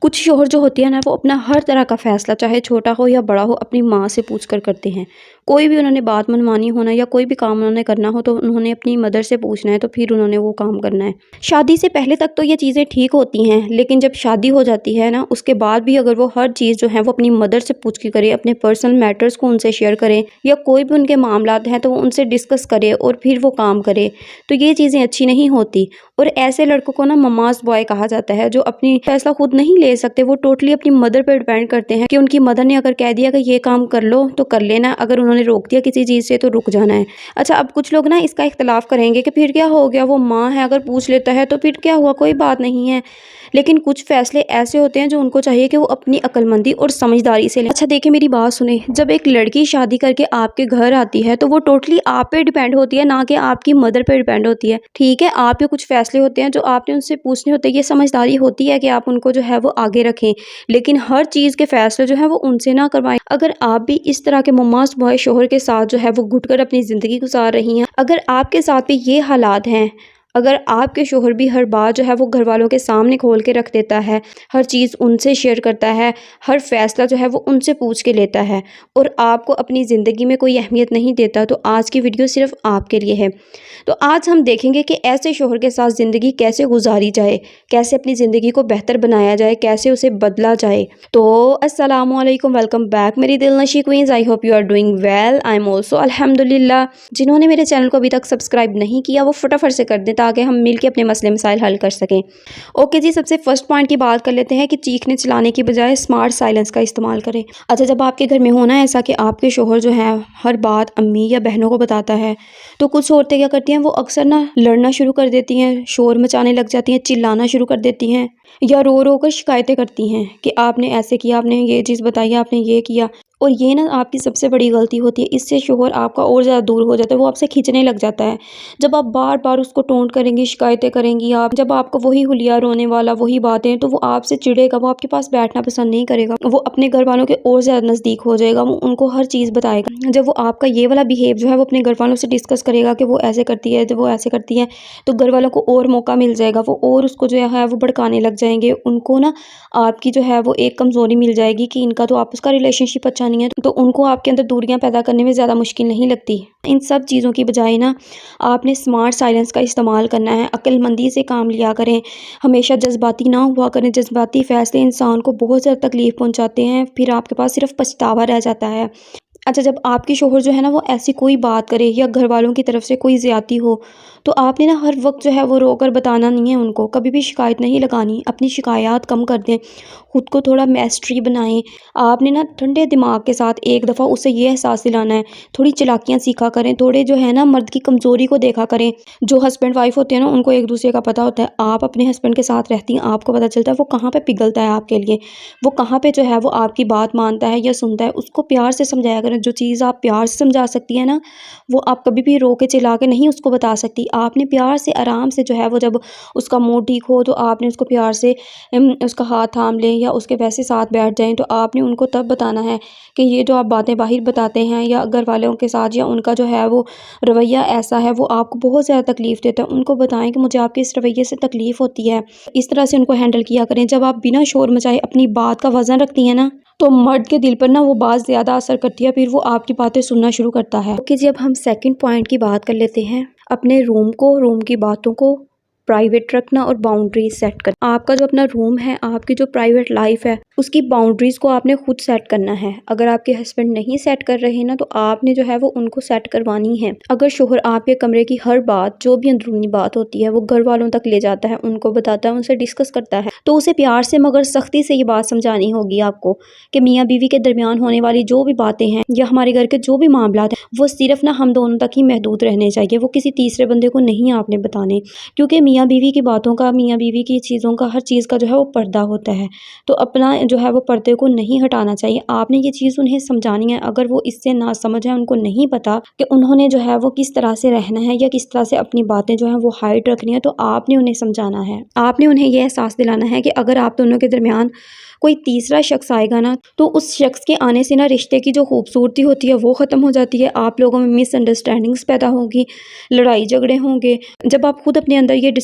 कुछ शौहर जो होते हैं ना, वो अपना हर तरह का फ़ैसला चाहे छोटा हो या बड़ा हो अपनी माँ से पूछ कर करते हैं। कोई भी उन्होंने बात मनवानी हो ना, या कोई भी काम उन्होंने करना हो तो उन्होंने अपनी मदर से पूछना है, तो फिर उन्होंने वो काम करना है। शादी से पहले तक तो ये चीज़ें ठीक होती हैं, लेकिन जब शादी हो जाती है ना, उसके बाद भी अगर वो हर चीज़ जो है वो अपनी मदर से पूछ के करे, अपने पर्सनल मैटर्स को उनसे शेयर करें, या कोई भी उनके मामलात हैं तो वो उनसे डिस्कस करे और फिर वो काम करे, तो ये चीज़ें अच्छी नहीं होती। और ऐसे लड़कों को ना ममाज़ बॉय कहा जाता है, जो अपनी फैसला खुद नहीं ले सकते। वो टोटली अपनी मदर पे डिपेंड करते हैं कि उनकी मदर ने अगर कह दिया कि ये काम कर लो तो कर लेना, अगर उन्होंने रोक दिया किसी चीज़ से तो रुक जाना है। अच्छा, अब कुछ लोग ना इसका इख्तलाफ करेंगे कि फिर क्या हो गया, वो माँ है, अगर पूछ लेता है तो फिर क्या हुआ, कोई बात नहीं है। लेकिन कुछ फैसले ऐसे होते हैं जो उनको चाहिए कि वो अपनी अक्लमंदी और समझदारी से लें। अच्छा देखिए, मेरी बात सुने, जब एक लड़की शादी करके आपके घर आती है तो वो टोटली आप पे डिपेंड होती है, ना कि आपकी मदर पे डिपेंड होती है। ठीक है, आपके कुछ फैसले होते हैं जो आपने उनसे पूछने होते हैं, ये समझदारी होती है कि आप उनको जो है वो आगे रखें, लेकिन हर चीज़ के फैसले जो है वो उनसे ना करवाएं। अगर आप भी इस तरह के ममाज़ बॉय शोहर के साथ जो है वो घुटकर अपनी ज़िंदगी गुजार रही हैं, अगर आपके साथ भी ये हालात हैं, अगर आपके शोहर भी हर बात जो है वो घर वालों के सामने खोल के रख देता है, हर चीज़ उनसे शेयर करता है, हर फैसला जो है वो उनसे पूछ के लेता है, और आपको अपनी ज़िंदगी में कोई अहमियत नहीं देता, तो आज की वीडियो सिर्फ आपके लिए है। तो आज हम देखेंगे कि ऐसे शोहर के साथ ज़िंदगी कैसे गुजारी जाए, कैसे अपनी ज़िंदगी को बेहतर बनाया जाए, कैसे उसे बदला जाए। तो अस्सलामुअलैकुम, वेलकम बैक मेरी दिलनशी queens. I hope you are doing well. I am also अल्हम्दुलिल्लाह। जिन्होंने मेरे चैनल को अभी तक सब्सक्राइब नहीं किया वो फटाफट से कर दें, ताकि हम मिलकर अपने मसले मसाइल हल कर सकें। ओके जी, सबसे फर्स्ट पॉइंट की बात कर लेते हैं कि चीखने चिल्लाने की बजाय स्मार्ट साइलेंस का इस्तेमाल करें। अच्छा, जब आपके घर में होना ऐसा कि आपके शोहर जो है हर बात अम्मी या बहनों को बताता है, तो कुछ औरतें क्या करती हैं, वो अक्सर ना लड़ना शुरू कर देती हैं, शोर मचाने लग जाती हैं, चिल्लाना शुरू कर देती हैं, या रो रो कर शिकायतें करती हैं कि आपने ऐसे किया, आपने ये चीज़ बताई, आपने ये किया। और ये ना आपकी सबसे बड़ी गलती होती है। इससे शोहर आपका और ज़्यादा दूर हो जाता है, वो आपसे खींचने लग जाता है। जब आप बार बार उसको टोंट करेंगी, शिकायतें करेंगी, आप जब आपको वही हुलिया रोने वाला वही बातें, तो वो आपसे चिढ़ेगा, वो आपके पास बैठना पसंद नहीं करेगा, वो अपने घर वालों के और ज़्यादा नज़दीक हो जाएगा, वो उनको हर चीज़ बताएगा। जब वो आपका ये वाला बिहेव जो है वो अपने घर वालों से डिस्कस करेगा कि वो ऐसे करती है, जब वो ऐसे करती है, तो घर वालों को और मौका मिल जाएगा, वो और उसको जो है वो भड़काने लग जाएंगे। उनको ना आपकी जो है वो एक कमज़ोरी मिल जाएगी कि इनका तो आपस का रिलेशनशिप अच्छा नहीं है, तो उनको आपके अंदर दूरियां पैदा करने में ज़्यादा मुश्किल नहीं लगती। इन सब चीज़ों की बजाय ना आपने स्मार्ट साइलेंस का इस्तेमाल करना है। अक्लमंदी से काम लिया करें, हमेशा जज्बाती ना हुआ करें। जज्बाती फ़ैसले इंसान को बहुत ज़्यादा तकलीफ़ पहुंचाते हैं, फिर आपके पास सिर्फ पछतावा रह जाता है। अच्छा, जब आपके शोहर जो है ना वो ऐसी कोई बात करे या घर वालों की तरफ से कोई ज़्यादती हो, तो आपने ना हर वक्त जो है वो रोकर बताना नहीं है उनको, कभी भी शिकायत नहीं लगानी। अपनी शिकायत कम कर दें, खुद को थोड़ा मैस्ट्री बनाएं। आपने ना ठंडे दिमाग के साथ एक दफ़ा उसे ये एहसास दिलाना है, थोड़ी चालाकियाँ सीखा करें, थोड़े जो है ना मर्द की कमज़ोरी को देखा करें। जो हस्बैंड वाइफ होते हैं ना, उनको एक दूसरे का पता होता है। आप अपने हस्बैंड के साथ रहती हैं, आपको पता चलता है वो कहाँ पर पिघलता है आपके लिए, वो कहाँ पर जो है वो आपकी बात मानता है या सुनता है। उसको प्यार से समझाया करें। जो चीज़ आप प्यार से समझा सकती हैं ना, वो आप कभी भी रो के चिल्ला के नहीं उसको बता सकती। आपने प्यार से आराम से जो है वो, जब उसका मूड ठीक हो तो आपने उसको प्यार से उसका हाथ थाम लें या उसके वैसे साथ बैठ जाएं, तो आपने उनको तब बताना है कि ये जो आप बातें बाहर बताते हैं या घर वालों के साथ, या उनका जो है वो रवैया ऐसा है वो आपको बहुत ज़्यादा तकलीफ़ देता है। उनको बताएं कि मुझे आपके इस रवैये से तकलीफ़ होती है। इस तरह से उनको हैंडल किया करें। जब आप बिना शोर मचाए अपनी बात का वज़न रखती हैं ना, तो मर्द के दिल पर ना वो बात ज़्यादा असर करती है, फिर वो आपकी बातें सुनना शुरू करता है। ओके जी, अब हम सेकंड पॉइंट की बात कर लेते हैं। अपने रूम की बातों को प्राइवेट रखना और बाउंड्रीज सेट करना। आपका जो अपना रूम है, आपकी जो प्राइवेट लाइफ है, उसकी बाउंड्रीज़ को आपने खुद सेट करना है। अगर आपके हस्बैंड नहीं सेट कर रहे ना, तो आपने जो है वो उनको सेट करवानी है। अगर शोहर आपके कमरे की हर बात, जो भी अंदरूनी बात होती है, वो घर वालों तक ले जाता है, उनको बताता है, उनसे डिस्कस करता है, तो उसे प्यार से मगर सख्ती से ये बात समझानी होगी आपको कि मियाँ बीवी के दरमियान होने वाली जो भी बातें हैं या हमारे घर के जो भी मामलात हैं, वो सिर्फ ना हम दोनों तक ही महदूद रहने चाहिए। वो किसी तीसरे बंदे को नहीं आपने बताने, क्योंकि मियाँ बीवी की बातों का, मियाँ बीवी की चीज़ों का, हर चीज़ का जो है वो पर्दा होता है। तो अपना जो है वो पर्दे को नहीं हटाना चाहिए। आपने ये चीज़ उन्हें समझानी है। अगर वो इससे ना समझ है, उनको नहीं पता कि उन्होंने जो है वो किस तरह से रहना है या किस तरह से अपनी बातें जो है वो हाइड रखनी है, तो आपने उन्हें समझाना है। आपने उन्हें यह एहसास दिलाना है कि अगर आप दोनों के दरमियान कोई तीसरा शख्स आएगा ना, तो उस शख्स के आने से ना रिश्ते की जो खूबसूरती होती है वो ख़त्म हो जाती है। आप लोगों में मिसअंडरस्टैंडिंग्स पैदा होंगी, लड़ाई झगड़े होंगे। जब आप खुद अपने अंदर ये